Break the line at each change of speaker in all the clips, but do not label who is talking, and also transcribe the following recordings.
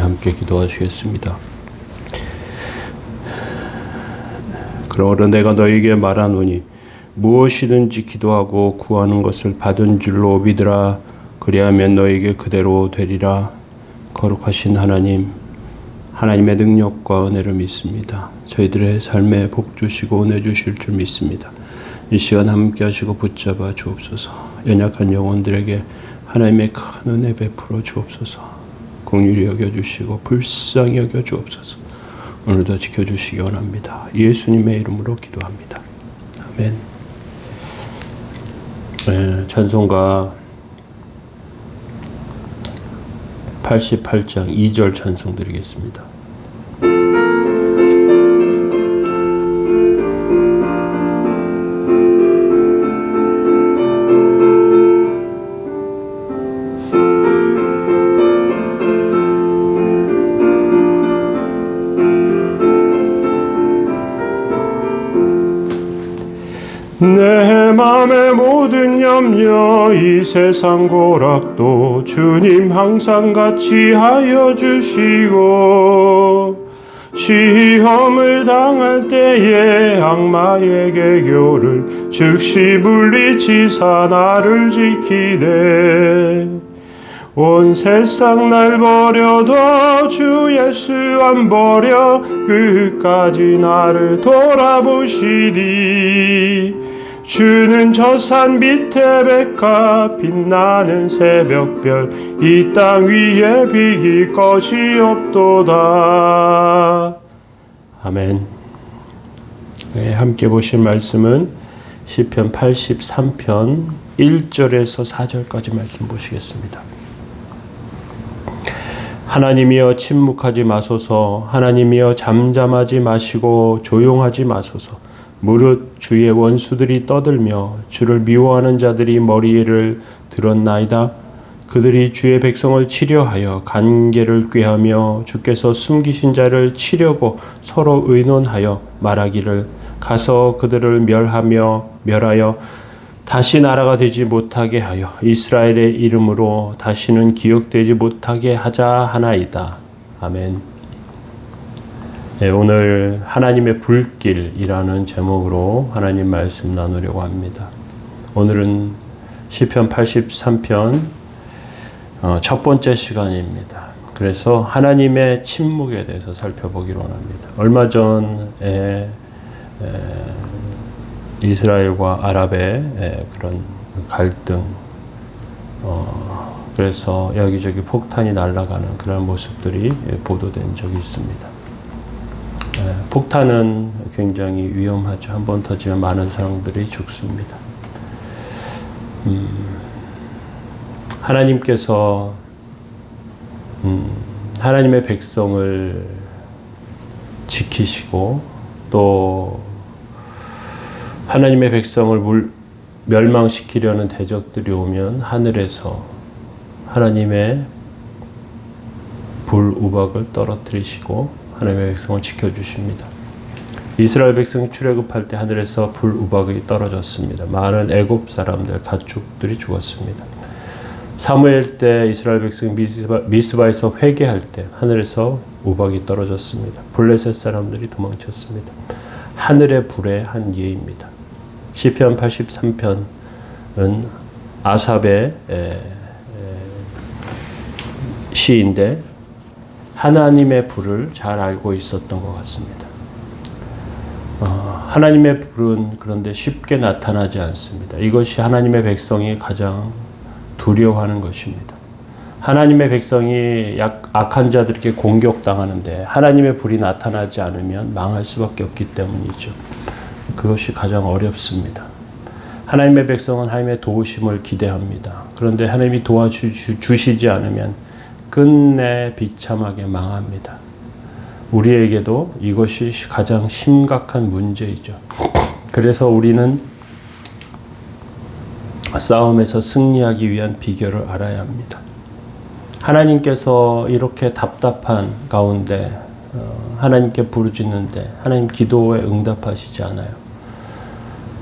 함께 기도하시겠습니다. 그러므로 내가 너에게 말하노니 무엇이든지 기도하고 구하는 것을 받은 줄로 믿으라. 그리하면 너에게 그대로 되리라. 거룩하신 하나님, 하나님의 능력과 은혜를 믿습니다. 저희들의 삶에 복 주시고 은혜 주실 줄 믿습니다. 이 시간 함께 하시고 붙잡아 주옵소서. 연약한 영혼들에게 하나님의 큰 은혜 베풀어 주옵소서. 긍휼히 여겨주시고 불쌍히 여겨주옵소서. 오늘도 지켜주시기 원합니다. 예수님의 이름으로 기도합니다. 아멘. 찬송가 88장 2절 찬송 드리겠습니다.
내 맘의 모든 염려 이 세상 고락도 주님 항상 같이 하여 주시고 시험을 당할 때에 악마의 계교를 즉시 물리치사 나를 지키네. 온 세상 날 버려도 주 예수 안 버려 끝까지 나를 돌아보시리. 주는 저 산 밑에 백합 빛나는 새벽별 이 땅 위에 비길 것이 없도다.
아멘. 함께 보실 말씀은 시편 83편 1절에서 4절까지 말씀 보시겠습니다. 하나님이여 침묵하지 마소서. 하나님이여 잠잠하지 마시고 조용하지 마소서. 무릇 주의 원수들이 떠들며 주를 미워하는 자들이 머리를 들었나이다. 그들이 주의 백성을 치려하여 간계를 꾀하며 주께서 숨기신 자를 치려고 서로 의논하여 말하기를 가서 그들을 멸하여 다시 나라가 되지 못하게 하여 이스라엘의 이름으로 다시는 기억되지 못하게 하자 하나이다. 아멘. 네, 오늘 하나님의 불길이라는 제목으로 하나님 말씀 나누려고 합니다. 오늘은 시편 83편 첫 번째 시간입니다. 그래서 하나님의 침묵에 대해서 살펴보기로 합니다. 얼마 전에 이스라엘과 아랍의 그런 갈등, 그래서 여기저기 폭탄이 날아가는 그런 모습들이 보도된 적이 있습니다. 폭탄은 굉장히 위험하죠. 한번 터지면 많은 사람들이 죽습니다. 하나님께서 하나님의 백성을 지키시고 또 하나님의 백성을 멸망시키려는 대적들이 오면 하늘에서 하나님의 불우박을 떨어뜨리시고 하나님의 백성을 지켜주십니다. 이스라엘 백성이 출애굽할 때 하늘에서 불우박이 떨어졌습니다. 많은 애굽 사람들, 가축들이 죽었습니다. 사무엘 때 이스라엘 백성이 미스바에서 회개할 때 하늘에서 우박이 떨어졌습니다. 블레셋 사람들이 도망쳤습니다. 하늘의 불의 한 예입니다. 시편 83편은 아삽의 시인데 하나님의 불을 잘 알고 있었던 것 같습니다. 하나님의 불은 그런데 쉽게 나타나지 않습니다. 이것이 하나님의 백성이 가장 두려워하는 것입니다. 하나님의 백성이 악한 자들에게 공격당하는데 하나님의 불이 나타나지 않으면 망할 수밖에 없기 때문이죠. 그것이 가장 어렵습니다. 하나님의 백성은 하나님의 도우심을 기대합니다. 그런데 하나님이 도와주시지 않으면 끝내 비참하게 망합니다. 우리에게도 이것이 가장 심각한 문제이죠. 그래서 우리는 싸움에서 승리하기 위한 비결을 알아야 합니다. 하나님께서 이렇게 답답한 가운데 하나님께 부르짖는데 하나님 기도에 응답하시지 않아요.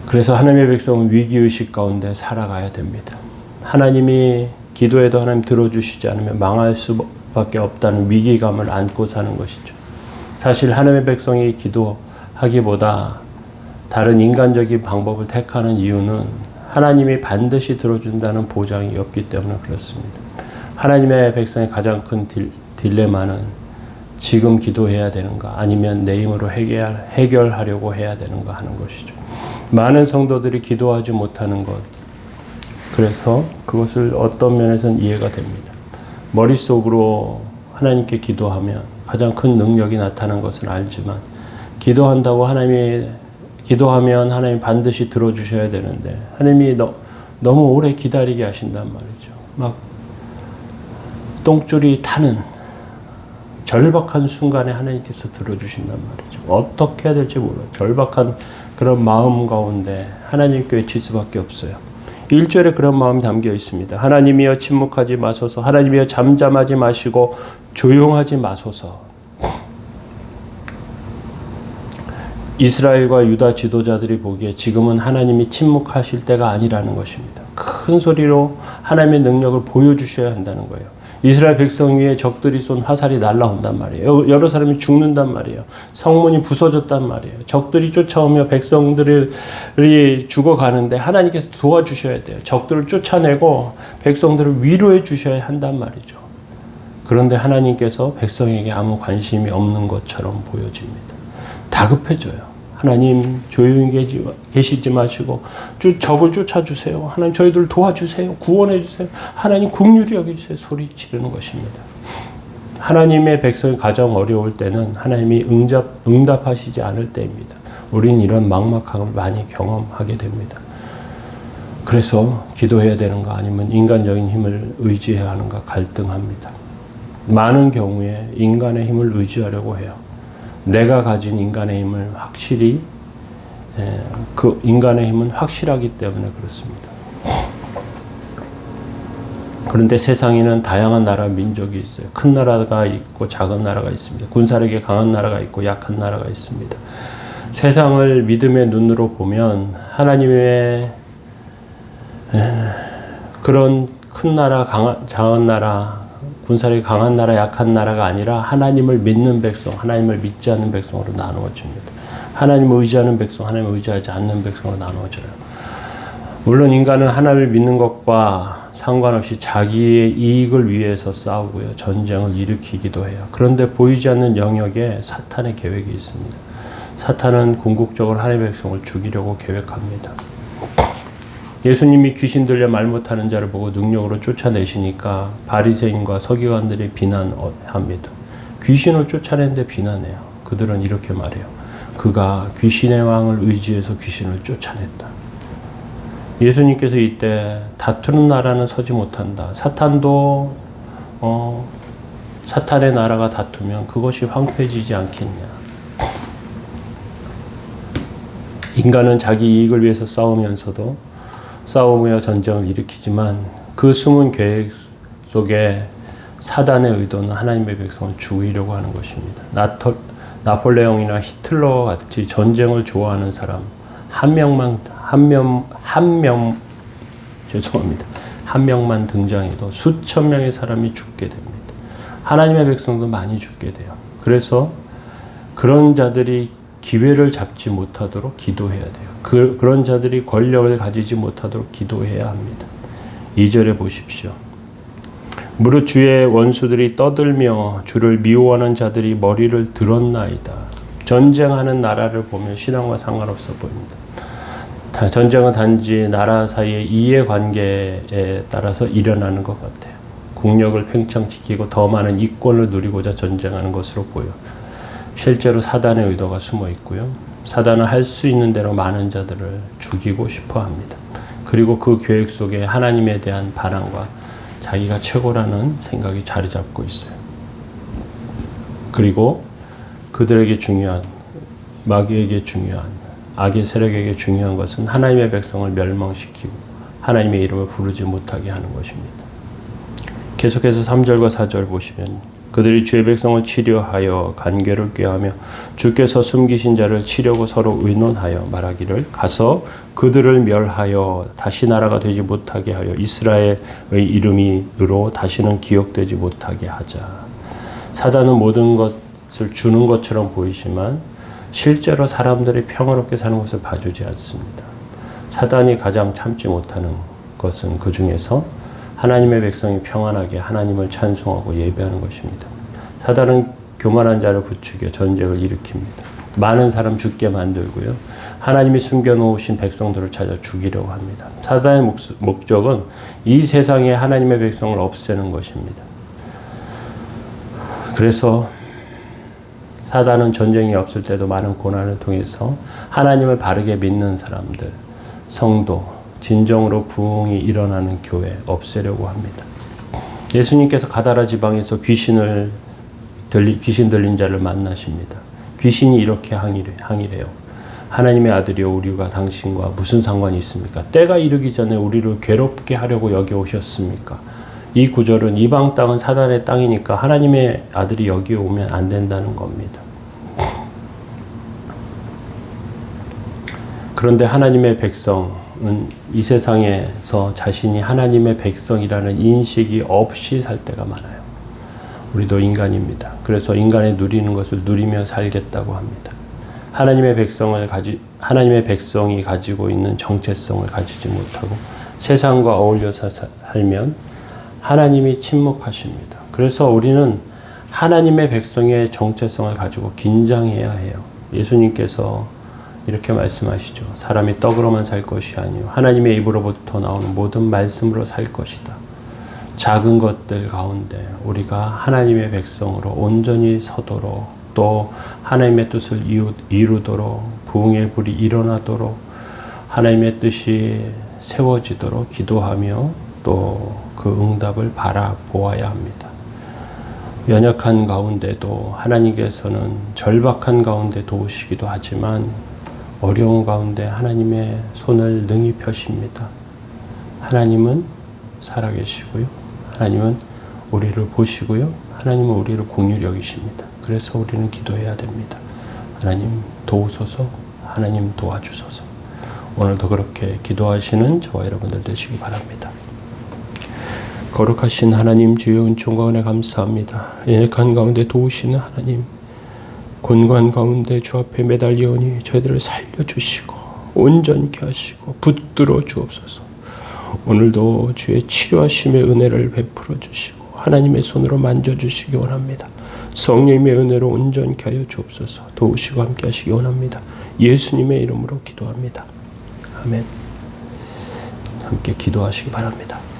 그래서 하나님의 백성은 위기의식 가운데 살아가야 됩니다. 하나님이 기도에도 하나님 들어주시지 않으면 망할 수밖에 없다는 위기감을 안고 사는 것이죠. 사실 하나님의 백성이 기도하기보다 다른 인간적인 방법을 택하는 이유는 하나님이 반드시 들어준다는 보장이 없기 때문에 그렇습니다. 하나님의 백성의 가장 큰 딜레마는 지금 기도해야 되는가 아니면 내 힘으로 해결하려고 해야 되는가 하는 것이죠. 많은 성도들이 기도하지 못하는 것, 그래서 그것을 어떤 면에서는 이해가 됩니다. 머릿속으로 하나님께 기도하면 가장 큰 능력이 나타나는 것은 알지만 기도한다고 기도하면 하나님 반드시 들어주셔야 되는데 하나님이 너무 오래 기다리게 하신단 말이죠. 막 똥줄이 타는 절박한 순간에 하나님께서 들어주신단 말이죠. 어떻게 해야 될지 몰라요. 절박한 그런 마음 가운데 하나님께 외칠 수밖에 없어요. 1절에 그런 마음이 담겨 있습니다. 하나님이여 침묵하지 마소서. 하나님이여 잠잠하지 마시고 조용하지 마소서. 이스라엘과 유다 지도자들이 보기에 지금은 하나님이 침묵하실 때가 아니라는 것입니다. 큰 소리로 하나님의 능력을 보여주셔야 한다는 거예요. 이스라엘 백성 위에 적들이 쏜 화살이 날아온단 말이에요. 여러 사람이 죽는단 말이에요. 성문이 부서졌단 말이에요. 적들이 쫓아오며 백성들이 죽어가는데 하나님께서 도와주셔야 돼요. 적들을 쫓아내고 백성들을 위로해 주셔야 한단 말이죠. 그런데 하나님께서 백성에게 아무 관심이 없는 것처럼 보여집니다. 다급해져요. 하나님 조용히 계시지 마시고 적을 쫓아주세요. 하나님 저희들 도와주세요. 구원해주세요. 하나님 긍휼히 여겨주세요. 소리 지르는 것입니다. 하나님의 백성이 가장 어려울 때는 하나님이 응답하시지 않을 때입니다. 우리는 이런 막막함을 많이 경험하게 됩니다. 그래서 기도해야 되는가 아니면 인간적인 힘을 의지해야 하는가 갈등합니다. 많은 경우에 인간의 힘을 의지하려고 해요. 내가 가진 인간의 힘을 확실히 그 인간의 힘은 확실하기 때문에 그렇습니다. 그런데 세상에는 다양한 나라 민족이 있어요. 큰 나라가 있고 작은 나라가 있습니다. 군사력이 강한 나라가 있고 약한 나라가 있습니다. 세상을 믿음의 눈으로 보면 하나님의 그런 큰 나라, 작은 나라, 군사력이 강한 나라, 약한 나라가 아니라 하나님을 믿는 백성, 하나님을 믿지 않는 백성으로 나누어집니다. 하나님을 의지하는 백성, 하나님을 의지하지 않는 백성으로 나누어져요. 물론 인간은 하나님을 믿는 것과 상관없이 자기의 이익을 위해서 싸우고요. 전쟁을 일으키기도 해요. 그런데 보이지 않는 영역에 사탄의 계획이 있습니다. 사탄은 궁극적으로 하나님의 백성을 죽이려고 계획합니다. 예수님이 귀신 들려 말 못하는 자를 보고 능력으로 쫓아내시니까 바리새인과 서기관들이 비난합니다. 귀신을 쫓아내는데 비난해요. 그들은 이렇게 말해요. 그가 귀신의 왕을 의지해서 귀신을 쫓아냈다. 예수님께서 이때 다투는 나라는 서지 못한다. 사탄도 사탄의 나라가 다투면 그것이 황폐해지지 않겠냐. 인간은 자기 이익을 위해서 싸우며 전쟁을 일으키지만 그 숨은 계획 속에 사단의 의도는 하나님의 백성을 죽이려고 하는 것입니다. 나폴레옹이나 히틀러와 같이 전쟁을 좋아하는 사람 한 명만 등장해도 수천 명의 사람이 죽게 됩니다. 하나님의 백성도 많이 죽게 돼요. 그래서 그런 자들이 기회를 잡지 못하도록 기도해야 돼요. 그런 자들이 권력을 가지지 못하도록 기도해야 합니다. 2절에 보십시오. 무릇 주의 원수들이 떠들며 주를 미워하는 자들이 머리를 들었나이다. 전쟁하는 나라를 보면 신앙과 상관없어 보입니다. 전쟁은 단지 나라 사이의 이해관계에 따라서 일어나는 것 같아요. 국력을 팽창시키고 더 많은 이권을 누리고자 전쟁하는 것으로 보여. 실제로 사단의 의도가 숨어 있고요. 사단은 할 수 있는 대로 많은 자들을 죽이고 싶어 합니다. 그리고 그 계획 속에 하나님에 대한 반항과 자기가 최고라는 생각이 자리 잡고 있어요. 그리고 그들에게 중요한, 마귀에게 중요한, 악의 세력에게 중요한 것은 하나님의 백성을 멸망시키고 하나님의 이름을 부르지 못하게 하는 것입니다. 계속해서 3절과 4절 보시면 그들이 주의 백성을 치려하여 간궤를 꾀하며 주께서 숨기신 자를 치려고 서로 의논하여 말하기를 가서 그들을 멸하여 다시 나라가 되지 못하게 하여 이스라엘의 이름으로 다시는 기억되지 못하게 하자. 사단은 모든 것을 주는 것처럼 보이지만 실제로 사람들이 평화롭게 사는 것을 봐주지 않습니다. 사단이 가장 참지 못하는 것은 그 중에서 하나님의 백성이 평안하게 하나님을 찬송하고 예배하는 것입니다. 사단은 교만한 자를 부추겨 전쟁을 일으킵니다. 많은 사람 죽게 만들고요. 하나님이 숨겨놓으신 백성들을 찾아 죽이려고 합니다. 사단의 목적은 이 세상에 하나님의 백성을 없애는 것입니다. 그래서 사단은 전쟁이 없을 때도 많은 고난을 통해서 하나님을 바르게 믿는 사람들, 성도, 진정으로 부흥이 일어나는 교회 없애려고 합니다. 예수님께서 가다라 지방에서 귀신 들린 자를 만나십니다. 귀신이 이렇게 항의래요. 하나님의 아들이여 우리가 당신과 무슨 상관이 있습니까? 때가 이르기 전에 우리를 괴롭게 하려고 여기 오셨습니까? 이 구절은 이방 땅은 사단의 땅이니까 하나님의 아들이 여기 오면 안 된다는 겁니다. 그런데 하나님의 백성은 이 세상에서 자신이 하나님의 백성이라는 인식이 없이 살 때가 많아요. 우리도 인간입니다. 그래서 인간의 누리는 것을 누리며 살겠다고 합니다. 하나님의 백성이 가지고 있는 정체성을 가지지 못하고 세상과 어울려서 살면 하나님이 침묵하십니다. 그래서 우리는 하나님의 백성의 정체성을 가지고 긴장해야 해요. 예수님께서 이렇게 말씀하시죠. 사람이 떡으로만 살 것이 아니요 하나님의 입으로부터 나오는 모든 말씀으로 살 것이다. 작은 것들 가운데 우리가 하나님의 백성으로 온전히 서도록 또 하나님의 뜻을 이루도록 부흥의 불이 일어나도록 하나님의 뜻이 세워지도록 기도하며 또 그 응답을 바라보아야 합니다. 연약한 가운데도 하나님께서는 절박한 가운데 도우시기도 하지만 어려운 가운데 하나님의 손을 능히 펴십니다. 하나님은 살아계시고요. 하나님은 우리를 보시고요. 하나님은 우리를 긍휼히 여기십니다. 그래서 우리는 기도해야 됩니다. 하나님 도우소서, 하나님 도와주소서. 오늘도 그렇게 기도하시는 저와 여러분들 되시기 바랍니다. 거룩하신 하나님 주의 은총과 은혜 감사합니다. 연약한 가운데 도우시는 하나님, 곤고한 가운데 주 앞에 매달려오니 저희들을 살려주시고 온전케 하시고 붙들어 주옵소서. 오늘도 주의 치료하심의 은혜를 베풀어 주시고 하나님의 손으로 만져주시기 원합니다. 성령님의 은혜로 온전케 하여 주옵소서. 도우시고 함께 하시기 원합니다. 예수님의 이름으로 기도합니다. 아멘. 함께 기도하시기 바랍니다.